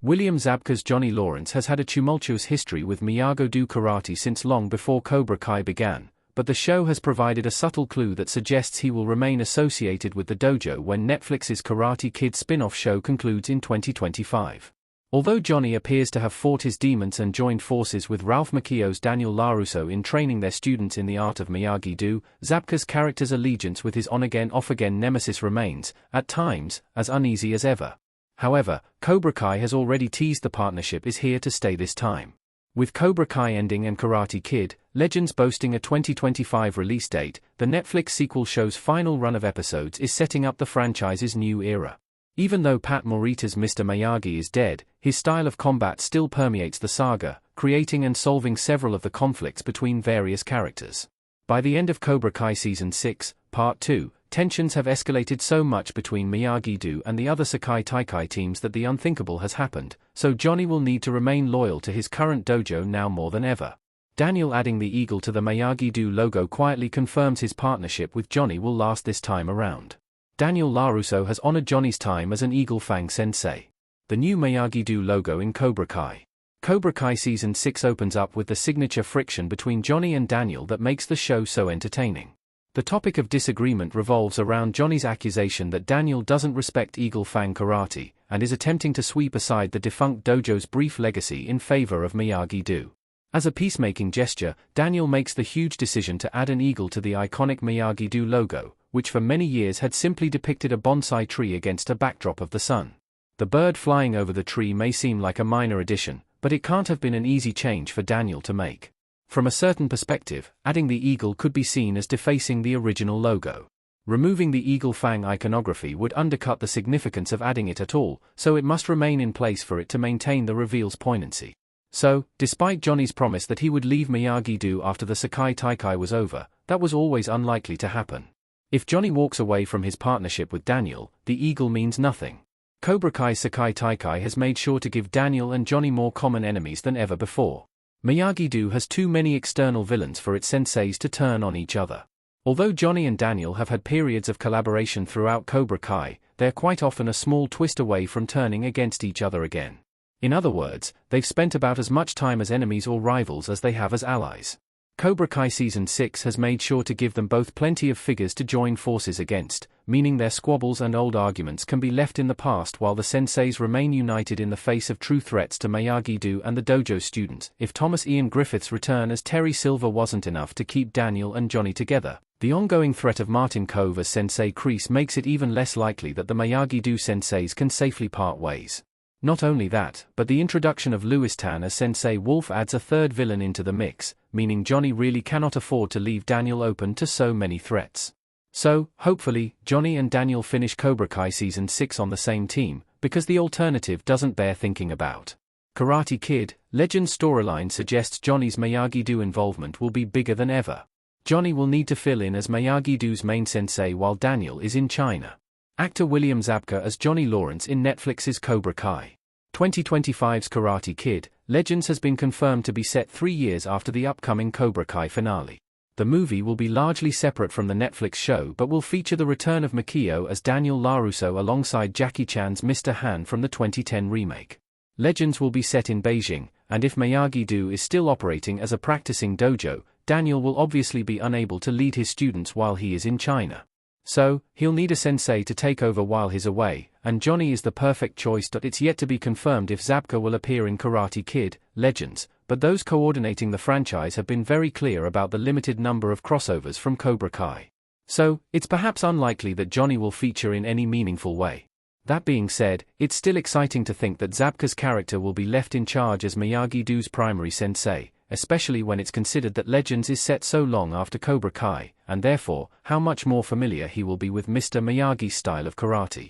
William Zabka's Johnny Lawrence has had a tumultuous history with Miyagi-Do karate since long before Cobra Kai began, but the show has provided a subtle clue that suggests he will remain associated with the dojo when Netflix's Karate Kid spin-off show concludes in 2025. Although Johnny appears to have fought his demons and joined forces with Ralph Macchio's Daniel LaRusso in training their students in the art of Miyagi-Do, Zabka's character's allegiance with his on-again off-again nemesis remains, at times, as uneasy as ever. However, Cobra Kai has already teased the partnership is here to stay this time. With Cobra Kai ending and Karate Kid, Legends boasting a 2025 release date, the Netflix sequel show's final run of episodes is setting up the franchise's new era. Even though Pat Morita's Mr. Miyagi is dead, his style of combat still permeates the saga, creating and solving several of the conflicts between various characters. By the end of Cobra Kai Season 6, Part 2, tensions have escalated so much between Miyagi-Do and the other Sekai Taikai teams that the unthinkable has happened, so Johnny will need to remain loyal to his current dojo now more than ever. Daniel adding the eagle to the Miyagi-Do logo quietly confirms his partnership with Johnny will last this time around. Daniel LaRusso has honored Johnny's time as an Eagle Fang Sensei. The new Miyagi-Do logo in Cobra Kai. Cobra Kai Season 6 opens up with the signature friction between Johnny and Daniel that makes the show so entertaining. The topic of disagreement revolves around Johnny's accusation that Daniel doesn't respect Eagle Fang karate, and is attempting to sweep aside the defunct dojo's brief legacy in favor of Miyagi-Do. As a peacemaking gesture, Daniel makes the huge decision to add an eagle to the iconic Miyagi-Do logo, which for many years had simply depicted a bonsai tree against a backdrop of the sun. The bird flying over the tree may seem like a minor addition, but it can't have been an easy change for Daniel to make. From a certain perspective, adding the eagle could be seen as defacing the original logo. Removing the Eagle Fang iconography would undercut the significance of adding it at all, so it must remain in place for it to maintain the reveal's poignancy. So, despite Johnny's promise that he would leave Miyagi-Do after the Sekai Taikai was over, that was always unlikely to happen. If Johnny walks away from his partnership with Daniel, the eagle means nothing. Cobra Kai Sekai Taikai has made sure to give Daniel and Johnny more common enemies than ever before. Miyagi-Do has too many external villains for its senseis to turn on each other. Although Johnny and Daniel have had periods of collaboration throughout Cobra Kai, they're quite often a small twist away from turning against each other again. In other words, they've spent about as much time as enemies or rivals as they have as allies. Cobra Kai Season 6 has made sure to give them both plenty of figures to join forces against, meaning their squabbles and old arguments can be left in the past while the senseis remain united in the face of true threats to Miyagi-Do and the dojo students. If Thomas Ian Griffith's return as Terry Silver wasn't enough to keep Daniel and Johnny together, the ongoing threat of Martin Kove as Sensei Kreese makes it even less likely that the Miyagi-Do senseis can safely part ways. Not only that, but the introduction of Louis Tan as Sensei Wolf adds a third villain into the mix, meaning Johnny really cannot afford to leave Daniel open to so many threats. So, hopefully, Johnny and Daniel finish Cobra Kai Season 6 on the same team, because the alternative doesn't bear thinking about. Karate Kid, Legends storyline suggests Johnny's Miyagi-Do involvement will be bigger than ever. Johnny will need to fill in as Miyagi-Do's main sensei while Daniel is in China. Actor William Zabka as Johnny Lawrence in Netflix's Cobra Kai. 2025's Karate Kid, Legends has been confirmed to be set 3 years after the upcoming Cobra Kai finale. The movie will be largely separate from the Netflix show but will feature the return of Macchio as Daniel LaRusso alongside Jackie Chan's Mr. Han from the 2010 remake. Legends will be set in Beijing, and if Miyagi-Do is still operating as a practicing dojo, Daniel will obviously be unable to lead his students while he is in China. So, he'll need a sensei to take over while he's away, and Johnny is the perfect choice. It's yet to be confirmed if Zabka will appear in Karate Kid, Legends, but those coordinating the franchise have been very clear about the limited number of crossovers from Cobra Kai. So, it's perhaps unlikely that Johnny will feature in any meaningful way. That being said, it's still exciting to think that Zabka's character will be left in charge as Miyagi-Do's primary sensei, especially when it's considered that Legends is set so long after Cobra Kai, and therefore, how much more familiar he will be with Mr. Miyagi's style of karate.